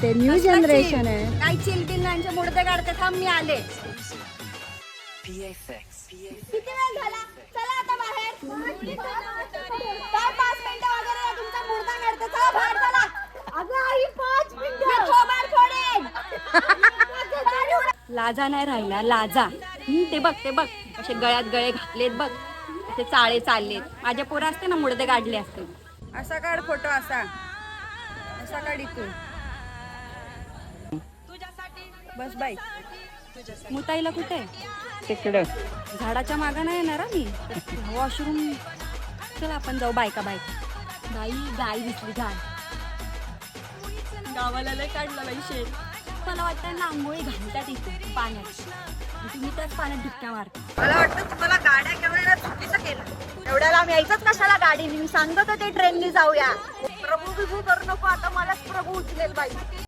ते new generation आहे. काय चिलबिल यांच्या मुडदे काढते. थांब मी आले. किती वेळ झाला? चला आता बाहेर. काय 5 मिनिटं वगैरे तुमचा मुडदा काढते. चला बाहेर चला. अगं आई 5 मिनिटं. मी थोबाड फोडेन. लाजा नाही राहिला लाजा. ते बघ असे गळ्यात गळे घातलेत बघ. असे चाळे चाललेत. माझ्या पोरं असते ना मुडदे काढले असते. असा काढ फोटो असा काढ इथून. बस बाई मुताईला कुठे? तिकडं झाडाच्या मागं नाही येणार मी. वॉशरूम. चला आपण जाऊ बायका. गाय दिसली गाय. गावाला लय काढला बाई शेत. मला वाटतं ना आंघोळी घालतात इथे पाण्यात. तुम्ही त्याच पाण्यात डुबक्या मारता. मला वाटतं तुम्हाला गाड्या घेऊन चुकीचं केलं. एवढ्याला आम्ही यायचंच कशाला गाडीने. मी सांगत होते ट्रेननी जाऊया. प्रभू बिभू करू नको. आता मलाच प्रभू उचलेल बाई.